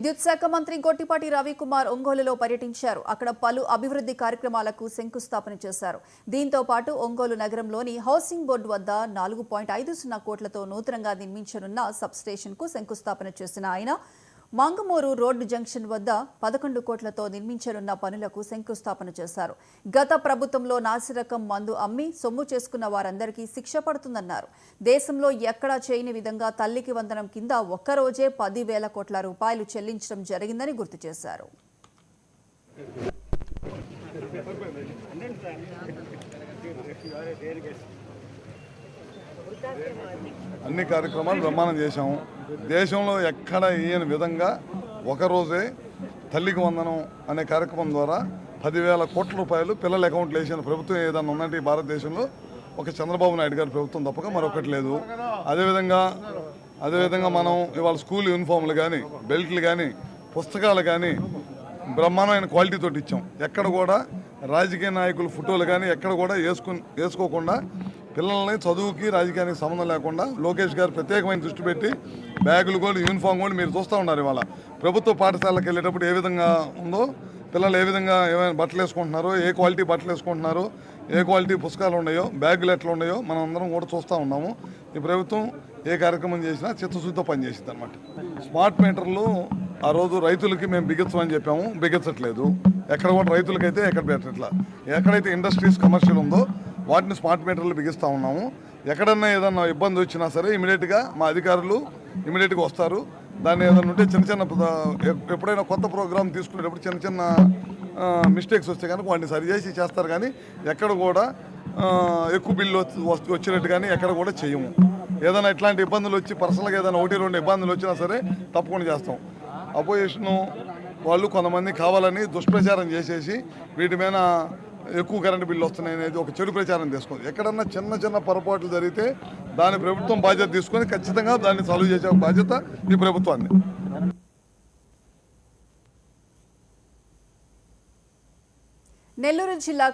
విద్యుత్ శాఖ మంత్రి గొట్టిపాటి రవికుమార్ ఒంగోలులో పర్యటించారు. అక్కడ పలు అభివృద్ధి కార్యక్రమాలకు శంకుస్థాపన చేశారు. దీంతో పాటు ఒంగోలు నగరంలోని హౌసింగ్ బోర్డు వద్ద 4.50 కోట్లతో నూతనంగా నిర్మించనున్న సబ్ స్టేషన్ కు శంకుస్థాపన చేసిన ఆయన మంగమూరు రోడ్డు జంక్షన్ వద్ద 11 కోట్లతో నిర్మించనున్న పనులకు శంకుస్థాపన చేశారు. గత ప్రభుత్వంలో నాసిరకం మందు అమ్మి సొమ్ము చేసుకున్న వారందరికీ శిక్ష పడుతుందన్నారు. దేశంలో ఎక్కడా చేయని విధంగా తల్లికి వందనం కింద ఒక్కరోజే 10,000 కోట్ల రూపాయలు చెల్లించడం జరిగిందని గుర్తు చేశారు. అన్ని కార్యక్రమాలు బ్రహ్మాండం చేశాము. దేశంలో ఎక్కడ ఈయన విధంగా ఒకరోజే తల్లికి వందనం అనే కార్యక్రమం ద్వారా 10,000 కోట్ల రూపాయలు పిల్లల అకౌంట్లు వేసిన ప్రభుత్వం ఏదైనా ఉందంటే ఈ భారతదేశంలో ఒక చంద్రబాబు నాయుడు గారి ప్రభుత్వం తప్పక మరొకటి లేదు. అదేవిధంగా మనం ఇవాళ స్కూల్ యూనిఫామ్లు కానీ, బెల్ట్లు కానీ, పుస్తకాలు కానీ బ్రహ్మాండమైన క్వాలిటీతో ఇచ్చాం. ఎక్కడ కూడా రాజకీయ నాయకుల ఫోటోలు కానీ ఎక్కడ కూడా వేసుకోకుండా పిల్లల్ని చదువుకి రాజకీయానికి సంబంధం లేకుండా లోకేష్ గారు ప్రత్యేకమైన దృష్టి పెట్టి బ్యాగులు కూడా యూనిఫామ్ కూడా మీరు చూస్తూ ఉన్నారు. ఇవాళ ప్రభుత్వ పాఠశాలకు వెళ్ళేటప్పుడు ఏ విధంగా ఉందో, పిల్లలు ఏ విధంగా ఏమైనా బట్టలు వేసుకుంటున్నారో, ఏ క్వాలిటీ బట్టలు వేసుకుంటున్నారో, ఏ క్వాలిటీ పుస్తకాలు ఉన్నాయో, బ్యాగులు ఎట్లా ఉన్నాయో మనం అందరం కూడా చూస్తూ ఉన్నాము. ఈ ప్రభుత్వం ఏ కార్యక్రమం చేసినా చిత్తశుద్ధితో పనిచేసింది అనమాట. స్మార్ట్ మీటర్లు ఆ రోజు రైతులకి మేము బిగించమని చెప్పాము, బిగించట్లేదు. ఎక్కడ కూడా రైతులకైతే ఎక్కడ పెట్టట్లా. ఎక్కడైతే ఇండస్ట్రీస్ కమర్షియల్ ఉందో వాటిని స్మార్ట్ మీటర్లు బిగిస్తూ ఉన్నాము. ఎక్కడన్నా ఏదన్నా ఇబ్బంది వచ్చినా సరే ఇమీడియట్గా మా అధికారులు ఇమీడియట్గా వస్తారు. దాన్ని ఏదైనా ఉంటే చిన్న ఎప్పుడైనా కొత్త ప్రోగ్రామ్ తీసుకునేటప్పుడు చిన్న మిస్టేక్స్ వస్తే కనుక వాటిని సరిచేసి చేస్తారు. కానీ ఎక్కడ కూడా ఎక్కువ బిల్లు వచ్చినట్టు కానీ ఎక్కడ కూడా చేయము. ఏదైనా ఇట్లాంటి ఇబ్బందులు వచ్చి పర్సనల్గా ఏదైనా 1-2 ఇబ్బందులు వచ్చినా సరే తప్పకుండా చేస్తాం. అపోజిషన్ వాళ్ళు కొంతమంది కావాలని దుష్ప్రచారం చేసేసి వీటి మీద ఎక్కువ కరెంటు బిల్లు వస్తున్నాయి అనేది ఒక చెడు ప్రచారం తీసుకోండి. ఎక్కడన్నా చిన్న పొరపాట్లు జరిగితే దాని ప్రభుత్వం బాధ్యత తీసుకొని ఖచ్చితంగా దాన్ని సాల్వ్ చేసే బాధ్యత ఈ ప్రభుత్వాన్ని. నెల్లూరు జిల్లా